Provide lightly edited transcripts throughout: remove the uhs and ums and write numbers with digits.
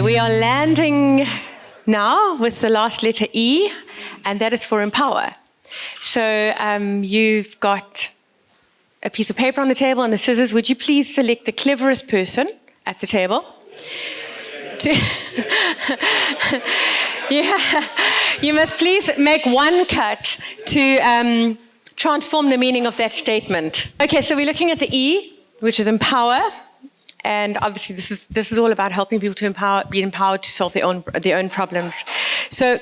Okay, we are landing now with the last letter E, and that is for empower. So you've got a piece of paper on the table and the scissors. Would you please select the cleverest person at the table? Yeah, you must please make one cut to transform the meaning of that statement. Okay, so we're looking at the E, which is empower. And obviously, this is all about helping people to be empowered to solve their own problems. So,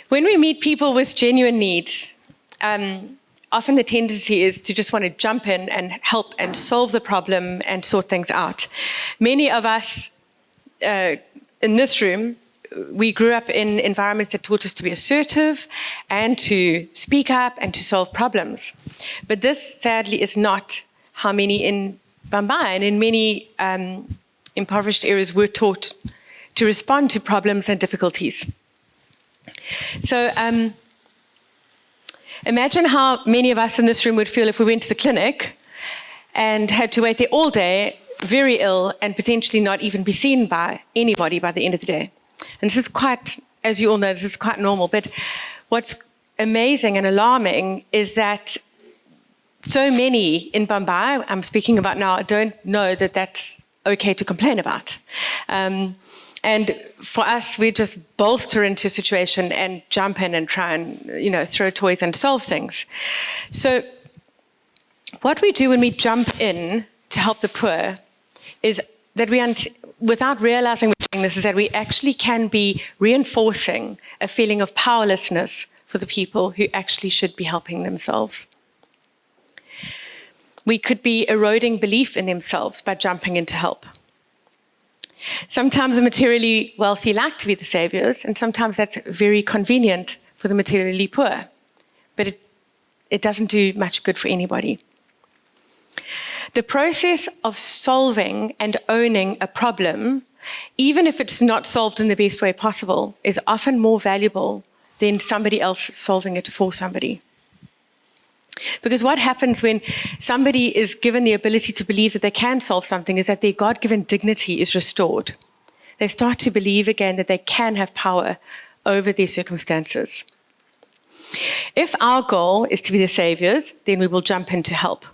when we meet people with genuine needs, often the tendency is to just want to jump in and help and solve the problem and sort things out. Many of us in this room, we grew up in environments that taught us to be assertive and to speak up and to solve problems. But this, sadly, is not how many in Bambai and in many impoverished areas were taught to respond to problems and difficulties. So imagine how many of us in this room would feel if we went to the clinic and had to wait there all day, very ill, and potentially not even be seen by anybody by the end of the day. And this is quite, as you all know, this is quite normal. But what's amazing and alarming is that so many in Bambai, I'm speaking about now, don't know that that's okay to complain about. And for us, we just bolster into a situation and jump in and try and, throw toys and solve things. So what we do when we jump in to help the poor is that without realizing we're doing this, is that we actually can be reinforcing a feeling of powerlessness for the people who actually should be helping themselves. We could be eroding belief in themselves by jumping in to help. Sometimes the materially wealthy like to be the saviors, and sometimes that's very convenient for the materially poor. But it doesn't do much good for anybody. The process of solving and owning a problem, even if it's not solved in the best way possible, is often more valuable than somebody else solving it for somebody. Because what happens when somebody is given the ability to believe that they can solve something is that their God-given dignity is restored. They start to believe again that they can have power over their circumstances. If our goal is to be the saviors, then we will jump in to help.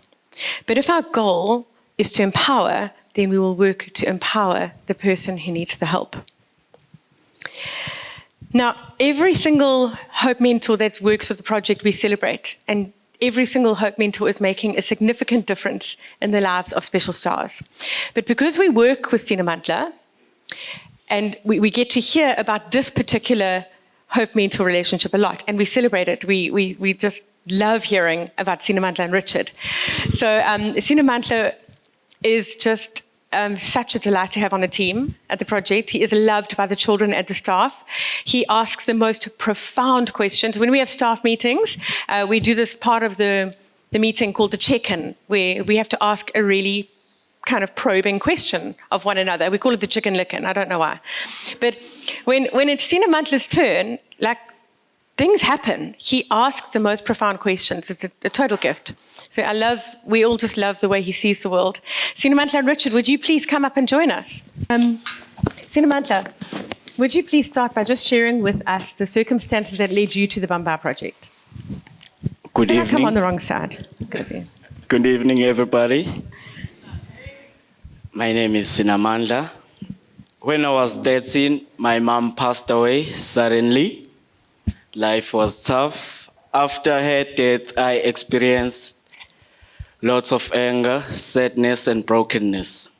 But if our goal is to empower, then we will work to empower the person who needs the help. Now, every single Hope Mentor that works with the project we celebrate, and every single Hope Mentor is making a significant difference in the lives of special stars. But because we work with Sinamantla, and we get to hear about this particular Hope Mentor relationship a lot, and we celebrate it. We just love hearing about Sinamantla and Richard. So Sinamantla is just such a delight to have on the team at the project. He is loved by the children and the staff. He asks the most profound questions. When we have staff meetings, we do this part of the meeting called the check-in, where we have to ask a really kind of probing question of one another. We call it the chicken lickin'. I don't know why. But when it's Sinamantla's turn, things happen. He asks the most profound questions. It's a total gift. So we all just love the way he sees the world. Sinamantla and Richard, would you please come up and join us? Sinamantla, would you please start by just sharing with us the circumstances that led you to the Bambai project? Good evening. I come on the wrong side. Good evening, everybody. My name is Sinamantla. When I was 13, my mom passed away suddenly. Life was tough. After her death, I experienced lots of anger, sadness, and brokenness.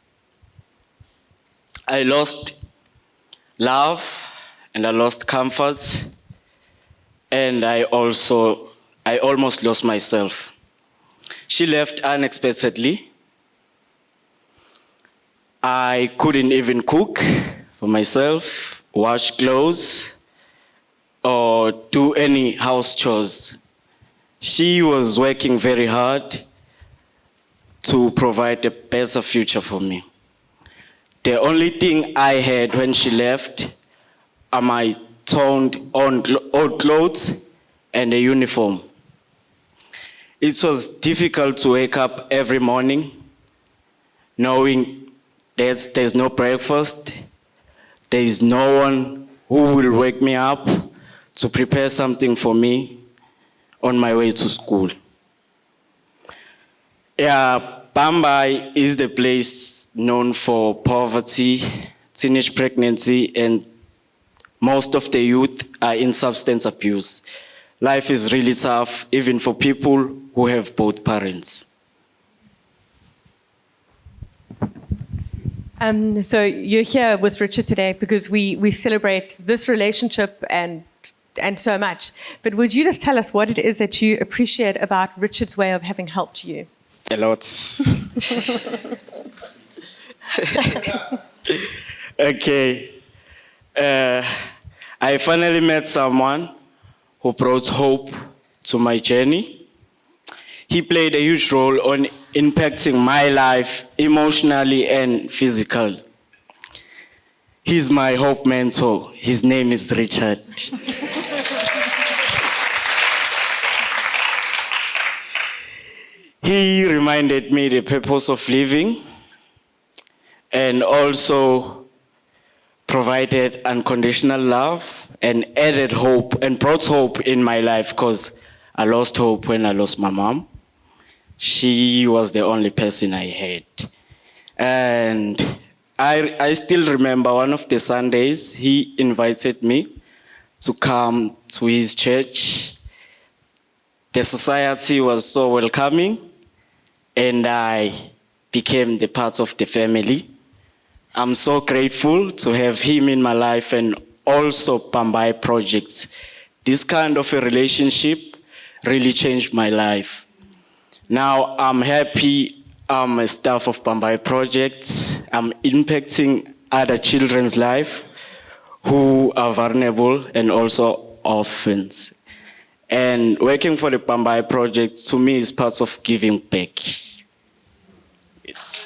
I lost love, and I lost comfort, and I almost lost myself. She left unexpectedly. I couldn't even cook for myself, wash clothes, or do any house chores. She was working very hard to provide a better future for me. The only thing I had when she left are my torn old clothes and a uniform. It was difficult to wake up every morning knowing there's no breakfast, there is no one who will wake me up to prepare something for me on my way to school. Yeah, Bambai is the place known for poverty, teenage pregnancy, and most of the youth are in substance abuse. Life is really tough, even for people who have both parents. So you're here with Richard today because we celebrate this relationship and so much. But would you just tell us what it is that you appreciate about Richard's way of having helped you? A lot. Okay. I finally met someone who brought hope to my journey. He played a huge role on impacting my life emotionally and physically. He's my hope mentor. His name is Richard. He reminded me the purpose of living and also provided unconditional love and added hope and brought hope in my life because I lost hope when I lost my mom. She was the only person I had. And I still remember one of the Sundays, he invited me to come to his church. The society was so welcoming, and I became the part of the family. I'm so grateful to have him in my life and also Bambai Project. This kind of a relationship really changed my life. Now I'm happy I'm a staff of Bambai Project. I'm impacting other children's life who are vulnerable and also orphans. And working for the Bambai Project to me is part of giving back. Yes.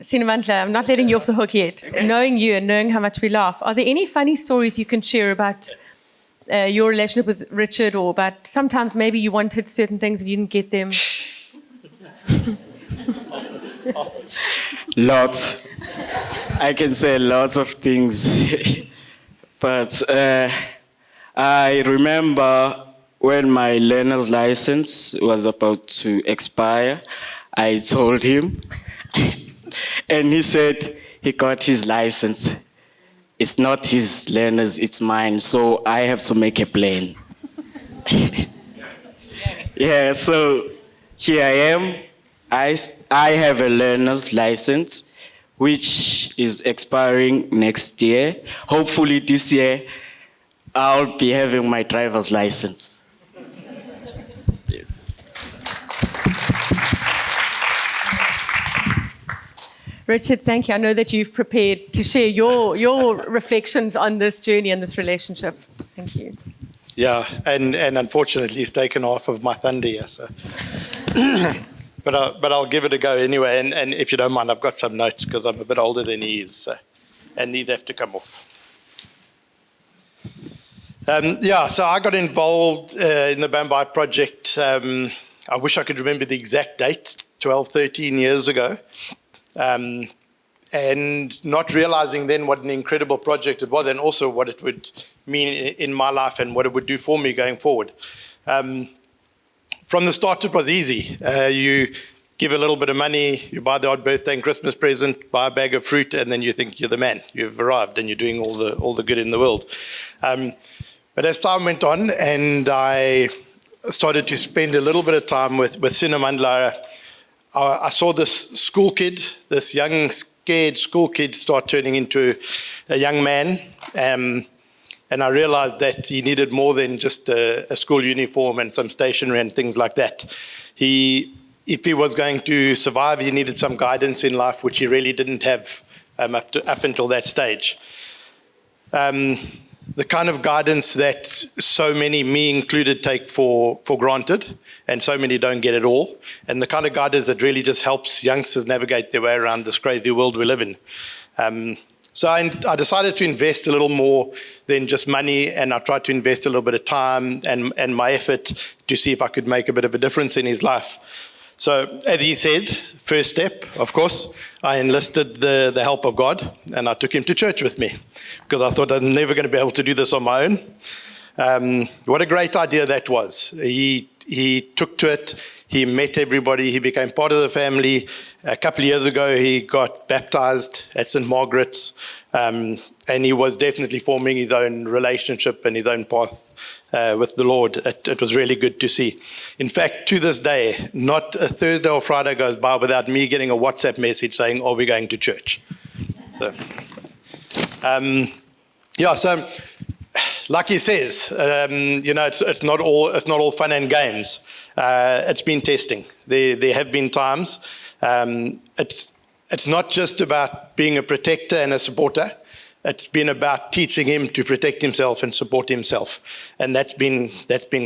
Sinamandla, I'm not letting you off the hook yet. Okay. Knowing you and knowing how much we laugh, are there any funny stories you can share about your relationship with Richard, or about sometimes maybe you wanted certain things and you didn't get them? Lots. I can say lots of things. But I remember when my learner's license was about to expire, I told him, and he said he got his license. It's not his learner's, it's mine, so I have to make a plan. Yeah, so here I am. I have a learner's license, which is expiring next year. Hopefully this year, I'll be having my driver's license. Yes. Richard, thank you. I know that you've prepared to share your reflections on this journey and this relationship. Thank you. Yeah, and unfortunately, he's taken half of my thunder here, so. But I'll give it a go anyway. And if you don't mind, I've got some notes because I'm a bit older than he is, and these have to come off. So I got involved in the Bambai project. I wish I could remember the exact date, 12, 13 years ago. And not realizing then what an incredible project it was, and also what it would mean in my life and what it would do for me going forward. From the start, it was easy. You give a little bit of money, you buy the odd birthday and Christmas present, buy a bag of fruit, and then you think you're the man. You've arrived and you're doing all the good in the world. But as time went on, and I started to spend a little bit of time with Sinamandla, I saw this school kid, this young, scared school kid start turning into a young man. And I realized that he needed more than just a school uniform and some stationery and things like that. If he was going to survive, he needed some guidance in life, which he really didn't have up until that stage. The kind of guidance that so many, me included, take for granted, and so many don't get at all. And the kind of guidance that really just helps youngsters navigate their way around this crazy world we live in. So I decided to invest a little more than just money, and I tried to invest a little bit of time and my effort to see if I could make a bit of a difference in his life. So, as he said, first step, of course, I enlisted the help of God, and I took him to church with me, because I thought I'm never going to be able to do this on my own. What a great idea that was. He took to it, he met everybody, he became part of the family. A couple of years ago, he got baptized at St. Margaret's, and he was definitely forming his own relationship and his own path with the Lord. It was really good to see. In fact, to this day, not a Thursday or Friday goes by without me getting a WhatsApp message saying, "Are we going to church?" So, so like he says, it's not all fun and games. It's been testing. There have been times. It's not just about being a protector and a supporter. It's been about teaching him to protect himself and support himself, and that's been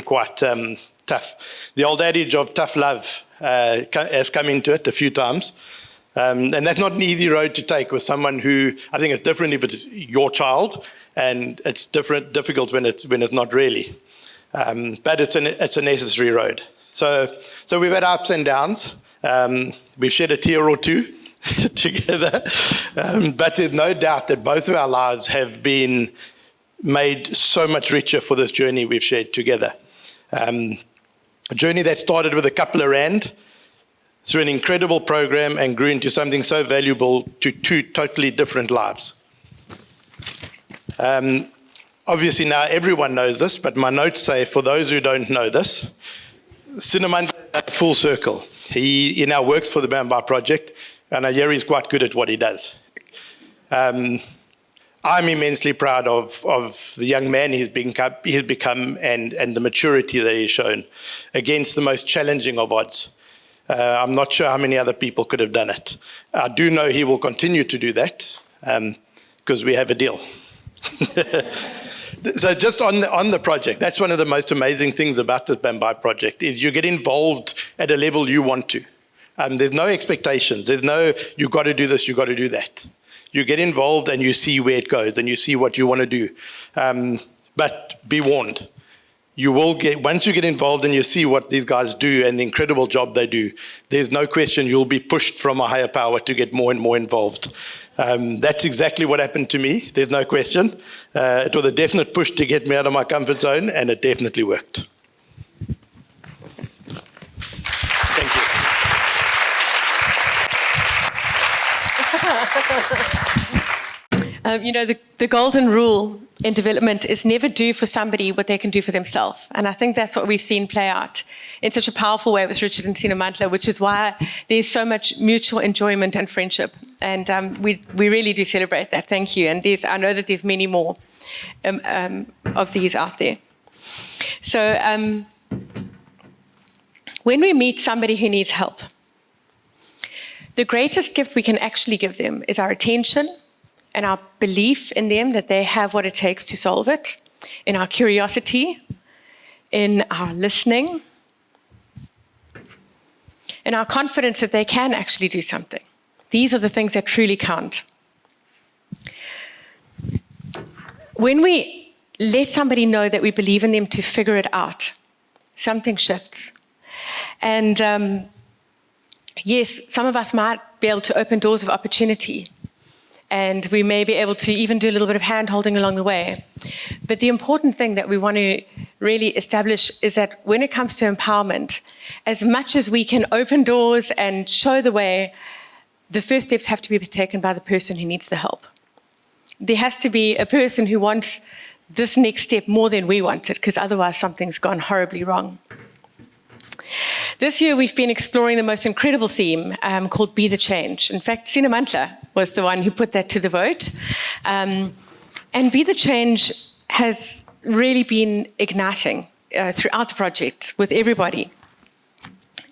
quite tough. The old adage of tough love has come into it a few times, and that's not an easy road to take with someone who, I think it's different if it's your child, and it's difficult when it's not really. But it's a necessary road. So we've had ups and downs. We've shed a tear or two together, but there's no doubt that both of our lives have been made so much richer for this journey we've shared together. A journey that started with a couple of rand through an incredible program and grew into something so valuable to two totally different lives. Obviously now everyone knows this, but my notes say, for those who don't know this, Cinnamon full circle. He now works for the Bambai Project, and I hear he's quite good at what he does. I'm immensely proud of the young man he's become and the maturity that he's shown against the most challenging of odds. I'm not sure how many other people could have done it. I do know he will continue to do that because we have a deal. So just on the project, that's one of the most amazing things about this Bambai project is you get involved at a level you want to. There's no expectations. There's no, you got to do this, you got to do that. You get involved and you see where it goes and you see what you want to do. But be warned, you will get, once you get involved and you see what these guys do and the incredible job they do, there's no question you'll be pushed from a higher power to get more and more involved. That's exactly what happened to me. There's no question. It was a definite push to get me out of my comfort zone, and it definitely worked. Thank you. The golden rule in development is never do for somebody what they can do for themselves. And I think that's what we've seen play out in such a powerful way with Richard and Sinamantla, which is why there's so much mutual enjoyment and friendship. And we really do celebrate that. Thank you. And I know that there's many more of these out there. So when we meet somebody who needs help, the greatest gift we can actually give them is our attention and our belief in them that they have what it takes to solve it, in our curiosity, in our listening, in our confidence that they can actually do something. These are the things that truly count. When we let somebody know that we believe in them to figure it out, something shifts. And yes, some of us might be able to open doors of opportunity, and we may be able to even do a little bit of hand-holding along the way. But the important thing that we want to really establish is that when it comes to empowerment, as much as we can open doors and show the way, the first steps have to be taken by the person who needs the help. There has to be a person who wants this next step more than we want it, because otherwise something's gone horribly wrong. This year, we've been exploring the most incredible theme called Be the Change. In fact, Sinamantla was the one who put that to the vote. And Be the Change has really been igniting throughout the project with everybody.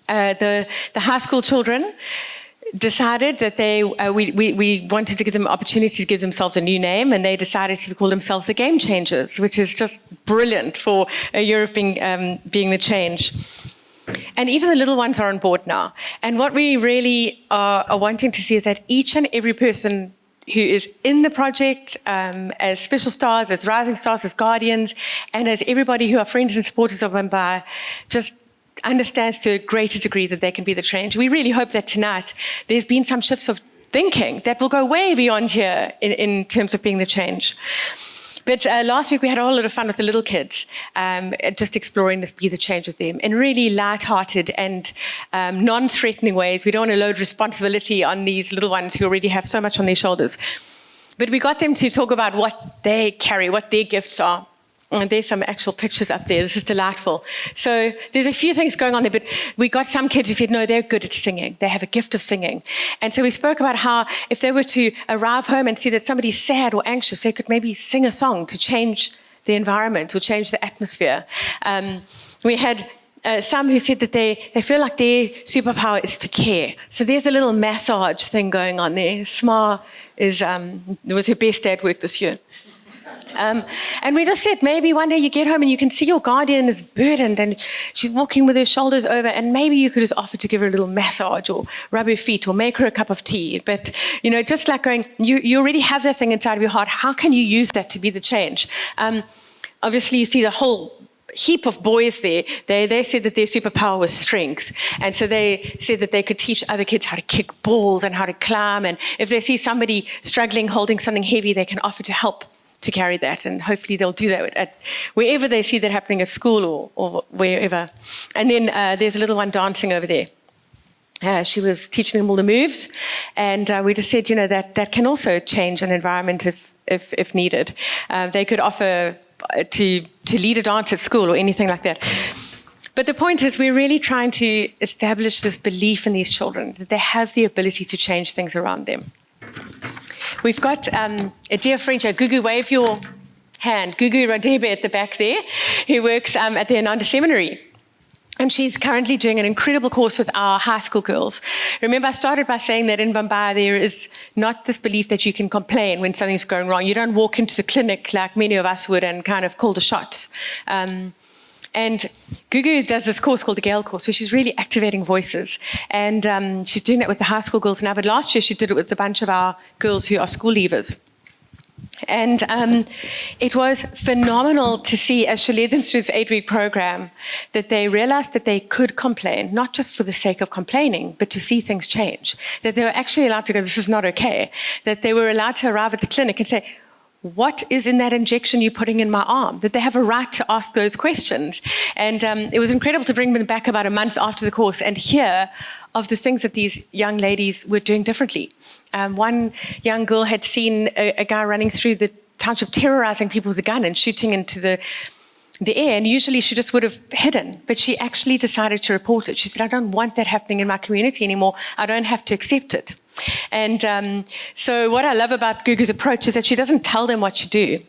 The high school children decided that we wanted to give them an opportunity to give themselves a new name, and they decided to call themselves the Game Changers, which is just brilliant for a year of being the change. And even the little ones are on board now. And what we really are wanting to see is that each and every person who is in the project, as special stars, as rising stars, as guardians, and as everybody who are friends and supporters of Bambai, just understands to a greater degree that they can be the change. We really hope that tonight there's been some shifts of thinking that will go way beyond here in terms of being the change. But last week we had a whole lot of fun with the little kids, just exploring this Be the Change with them in really light-hearted and non-threatening ways. We don't want to load responsibility on these little ones who already have so much on their shoulders. But we got them to talk about what they carry, what their gifts are. And there's some actual pictures up there. This is delightful. So there's a few things going on there, but we got some kids who said, no, they're good at singing. They have a gift of singing. And so we spoke about how if they were to arrive home and see that somebody's sad or anxious, they could maybe sing a song to change the environment or change the atmosphere. We had some who said that they feel like their superpower is to care. So there's a little massage thing going on there. Sma was her best day at work this year. And we just said, maybe one day you get home and you can see your guardian is burdened and she's walking with her shoulders over, and maybe you could just offer to give her a little massage or rub her feet or make her a cup of tea. But, just like going, you already have that thing inside of your heart. How can you use that to be the change? Obviously, you see the whole heap of boys there. They said that their superpower was strength. And so they said that they could teach other kids how to kick balls and how to climb. And if they see somebody struggling, holding something heavy, they can offer to help to carry that, and hopefully they'll do that at wherever they see that happening at school or wherever. And then there's a little one dancing over there. She was teaching them all the moves, and we just said, that can also change an environment if needed. They could offer to lead a dance at school or anything like that. But the point is, we're really trying to establish this belief in these children that they have the ability to change things around them. We've got a dear friend here. Gugu, wave your hand. Gugu Radebe at the back there, who works at the Ananda Seminary. And she's currently doing an incredible course with our high school girls. Remember, I started by saying that in Bombay there is not this belief that you can complain when something's going wrong. You don't walk into the clinic like many of us would and kind of call the shots. And Gugu does this course called the Gale course, where she's really activating voices. And she's doing that with the high school girls now. But last year she did it with a bunch of our girls who are school leavers. And it was phenomenal to see, as she led them through this 8-week program, that they realized that they could complain, not just for the sake of complaining, but to see things change. That they were actually allowed to go, this is not okay. That they were allowed to arrive at the clinic and say, what is in that injection you're putting in my arm? That they have a right to ask those questions. And it was incredible to bring them back about a month after the course and hear of the things that these young ladies were doing differently. One young girl had seen a guy running through the township terrorizing people with a gun and shooting into the air, and usually she just would have hidden, but she actually decided to report it. She said, I don't want that happening in my community anymore. I don't have to accept it. And so what I love about Gugu's approach is that she doesn't tell them what to do.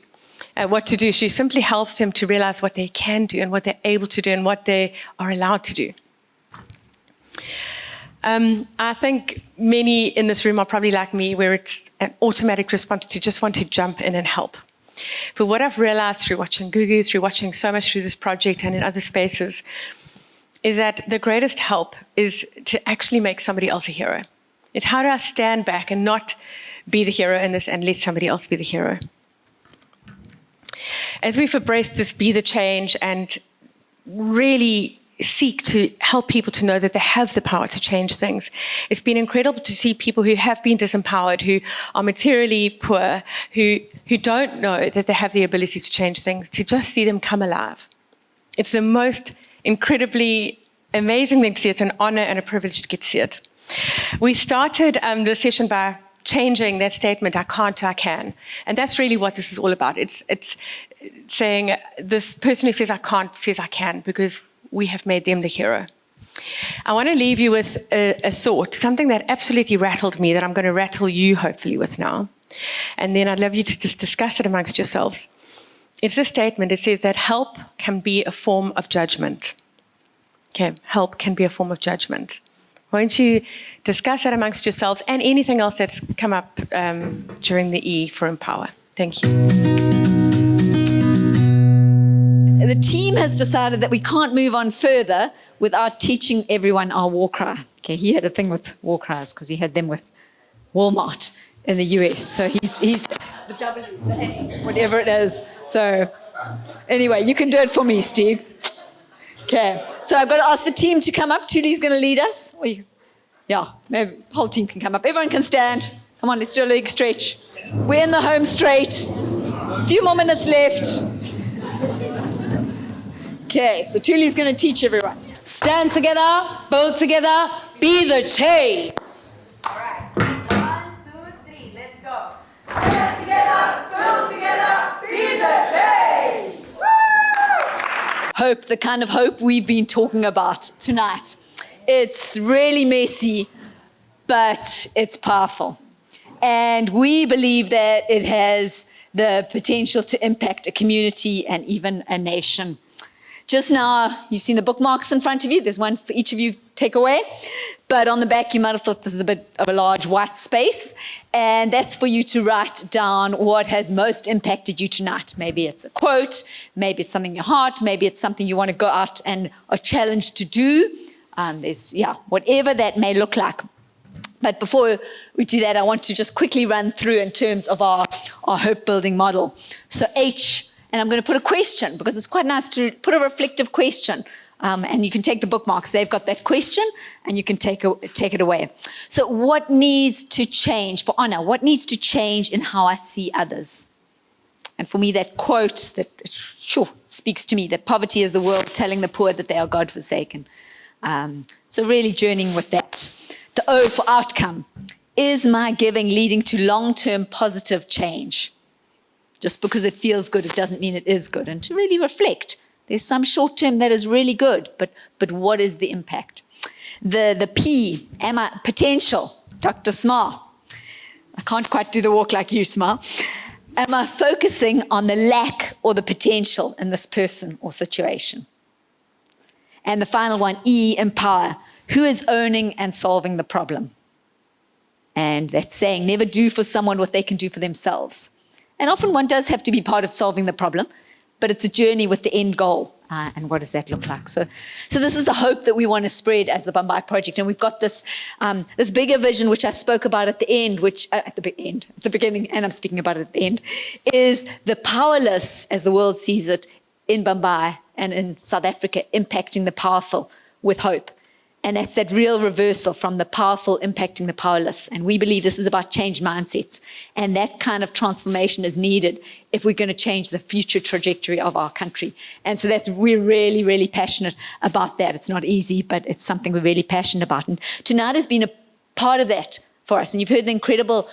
She simply helps them to realize what they can do and what they're able to do and what they are allowed to do. I think many in this room are probably like me, where it's an automatic response to just want to jump in and help. But what I've realized through watching Gugu, through watching so much through this project and in other spaces, is that the greatest help is to actually make somebody else a hero. It's how do I stand back and not be the hero in this and let somebody else be the hero. As we've embraced this Be the Change and really seek to help people to know that they have the power to change things, it's been incredible to see people who have been disempowered, who are materially poor, who don't know that they have the ability to change things, to just see them come alive. It's the most incredibly amazing thing to see. It's an honor and a privilege to get to see it. We started the session by changing that statement, I can't, I can. And that's really what this is all about. It's saying this person who says I can't says I can, because we have made them the hero. I want to leave you with a thought, something that absolutely rattled me, that I'm going to rattle you hopefully with now. And then I'd love you to just discuss it amongst yourselves. It's this statement. It says that help can be a form of judgment. Okay, help can be a form of judgment. Won't you discuss that amongst yourselves and anything else that's come up during the E for Empower? Thank you. The team has decided that we can't move on further without teaching everyone our war cry. Okay, he had a thing with war cries because he had them with Walmart in the US. So he's the W, the A, whatever it is. So anyway, you can do it for me, Steve. Okay. Okay, so I've got to ask the team to come up. Tuli's going to lead us. Yeah, maybe the whole team can come up. Everyone can stand. Come on, let's do a leg stretch. We're in the home straight. A few more minutes left. Okay, so Tuli's going to teach everyone. Stand together, build together, be the change. All right. 1, 2, 3. Let's go. Stand together, build together, be the change. Woo! Hope, the kind of hope we've been talking about tonight. It's really messy, but it's powerful. And we believe that it has the potential to impact a community and even a nation. Just now, you've seen the bookmarks in front of you. There's one for each of you to take away. But on the back, you might have thought this is a bit of a large white space. And that's for you to write down what has most impacted you tonight. Maybe it's a quote, maybe it's something in your heart, maybe it's something you want to go out and are challenged to do. Whatever that may look like. But before we do that, I want to just quickly run through in terms of our hope building model. So H, and I'm going to put a question because it's quite nice to put a reflective question. And you can take the bookmarks. They've got that question and you can take it away. So what needs to change for honor? What needs to change in how I see others? And for me, that quote that speaks to me, that poverty is the world telling the poor that they are God-forsaken. So really journeying with that. The O for outcome. Is my giving leading to long-term positive change? Just because it feels good, it doesn't mean it is good. And to really reflect. There's some short-term that is really good, but what is the impact? The P, am I potential? Dr. Smar. I can't quite do the walk like you, Smar. Am I focusing on the lack or the potential in this person or situation? And the final one, E, empower. Who is owning and solving the problem? And that's saying never do for someone what they can do for themselves. And often one does have to be part of solving the problem, but it's a journey with the end goal. And what does that look like? So this is the hope that we want to spread as the Bambai Project. And we've got this bigger vision, which I spoke about at the end, at the beginning, and I'm speaking about it at the end, is the powerless, as the world sees it, in Bambai and in South Africa, impacting the powerful with hope. And that's that real reversal from the powerful impacting the powerless. And we believe this is about change mindsets. And that kind of transformation is needed if we're going to change the future trajectory of our country. And so we're really, really passionate about that. It's not easy, but it's something we're really passionate about. And tonight has been a part of that for us. And you've heard the incredible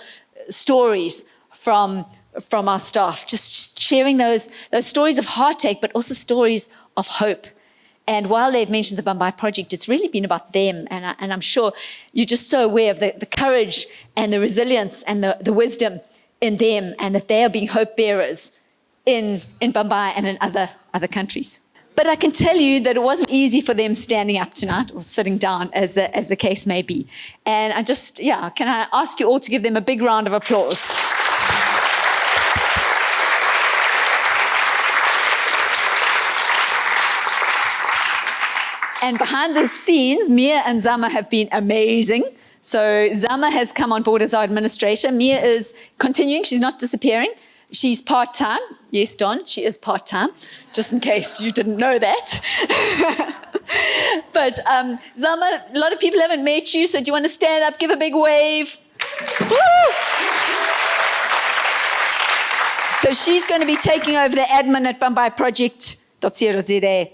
stories from our staff, just sharing those stories of heartache, but also stories of hope. And while they've mentioned the Bambai Project, it's really been about them. And I'm sure you're just so aware of the courage and the resilience and the wisdom in them, and that they are being hope bearers in Bambai and in other countries. But I can tell you that it wasn't easy for them standing up tonight or sitting down, as the case may be. And can I ask you all to give them a big round of applause? And behind the scenes, Mia and Zama have been amazing. So Zama has come on board as our administrator. Mia is continuing. She's not disappearing. She's part-time. Yes, Don, she is part-time, just in case you didn't know that. But Zama, a lot of people haven't met you, so do you want to stand up, give a big wave? Woo! So she's going to be taking over the admin at bambaiproject.co.za.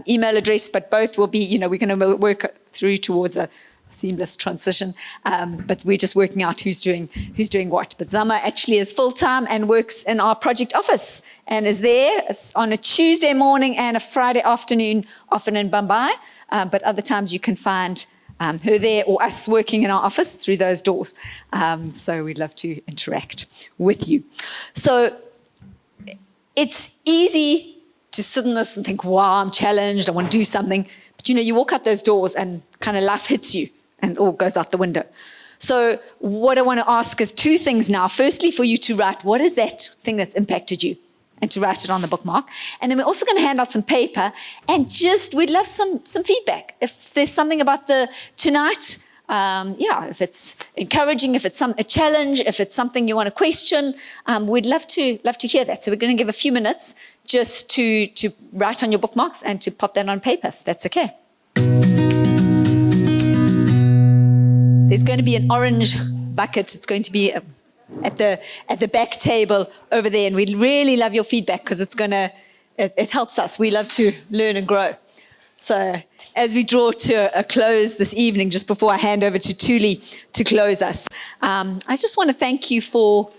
Email address, but both will be, we're going to work through towards a seamless transition. But we're just working out who's doing what. But Zama actually is full-time and works in our project office and is there on a Tuesday morning and a Friday afternoon, often in Bambai. But other times you can find her there or us working in our office through those doors. So we'd love to interact with you. So it's easy to sit in this and think, wow, I'm challenged, I want to do something. But you walk out those doors and kind of life hits you and it all goes out the window. So what I want to ask is two things now. Firstly, for you to write, what is that thing that's impacted you? And to write it on the bookmark. And then we're also going to hand out some paper and we'd love some feedback. If there's something about tonight, if it's encouraging, if it's a challenge, if it's something you want to question, we'd love to hear that. So we're going to give a few minutes just to write on your bookmarks and to pop that on paper, if that's okay. There's going to be an orange bucket. It's going to be at the back table over there, and we'd really love your feedback because it helps us. We love to learn and grow. So as we draw to a close this evening, just before I hand over to Thuli to close us, I just want to thank you for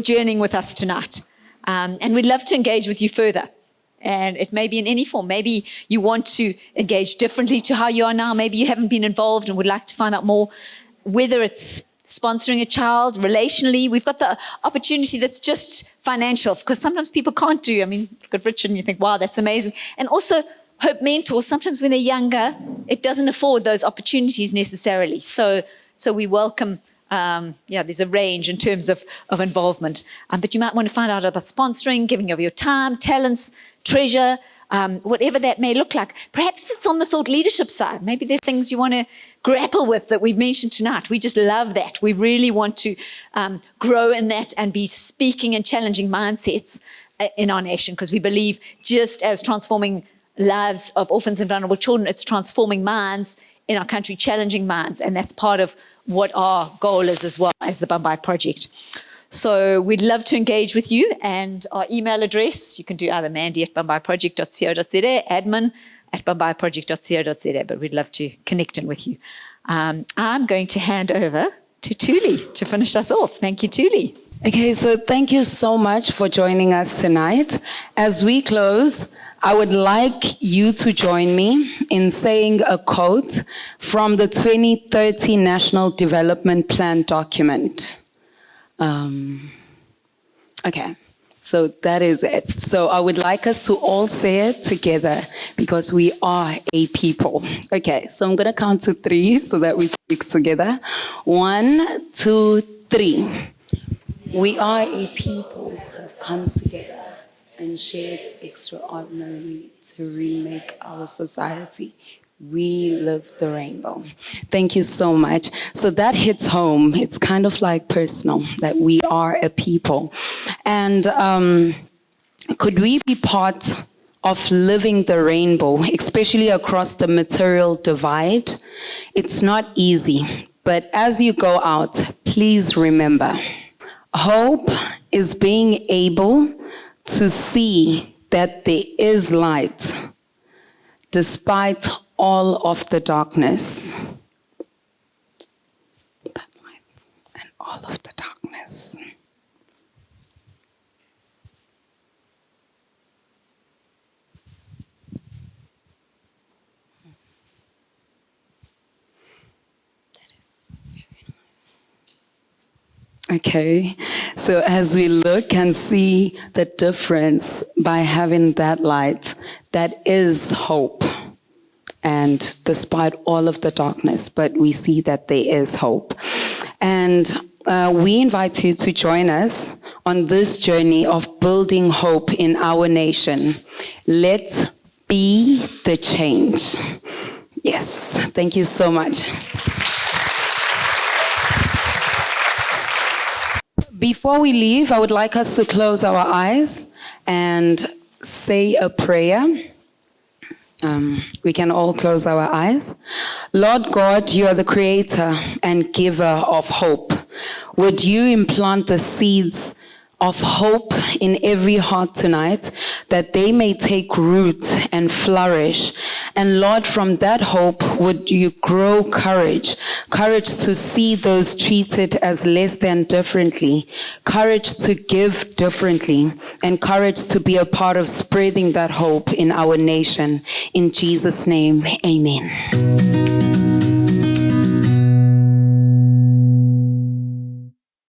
journeying with us tonight. And we'd love to engage with you further. And it may be in any form. Maybe you want to engage differently to how you are now. Maybe you haven't been involved and would like to find out more. Whether it's sponsoring a child, relationally, we've got the opportunity that's just financial, because sometimes people can't do. I mean, look at Richard and you think, wow, that's amazing. And also, Hope Mentors, sometimes when they're younger, it doesn't afford those opportunities necessarily. So we welcome, there's a range in terms of involvement. But you might want to find out about sponsoring, giving of your time, talents, treasure, whatever that may look like. Perhaps it's on the thought leadership side. Maybe there are things you want to grapple with that we've mentioned tonight. We just love that. We really want to grow in that and be speaking and challenging mindsets in our nation, because we believe just as transforming lives of orphans and vulnerable children, it's transforming minds in our country, challenging minds, and that's part of what our goal is as well as the Bambai Project. So we'd love to engage with you, and our email address, you can do either mandy@bambaiproject.co.za, admin@bambaiproject.co.za, but we'd love to connect in with you. I'm going to hand over to Thuli to finish us off. Thank you, Thuli. Okay, so thank you so much for joining us tonight. As we close, I would like you to join me in saying a quote from the 2030 National Development Plan document. Okay, so that is it. So I would like us to all say it together, because we are a people. Okay, so I'm going to count to 3 so that we speak together. 1, 2, 3. We are a people who have come together and shared extraordinarily to remake our society. We live the rainbow. Thank you so much. So that hits home. It's kind of like personal, that we are a people. And could we be part of living the rainbow, especially across the material divide? It's not easy, but as you go out, please remember, hope is being able to see that there is light despite all of the darkness. That light and all of the darkness. Okay, so as we look and see the difference by having that light, that is hope. And despite all of the darkness, but we see that there is hope. And we invite you to join us on this journey of building hope in our nation. Let's be the change. Yes, thank you so much. Before we leave, I would like us to close our eyes and say a prayer. We can all close our eyes. Lord God, you are the creator and giver of hope. Would you implant the seeds of hope in every heart tonight, that they may take root and flourish. And Lord, from that hope, would you grow courage to see those treated as less than differently, courage to give differently, and courage to be a part of spreading that hope in our nation. In Jesus' name, amen.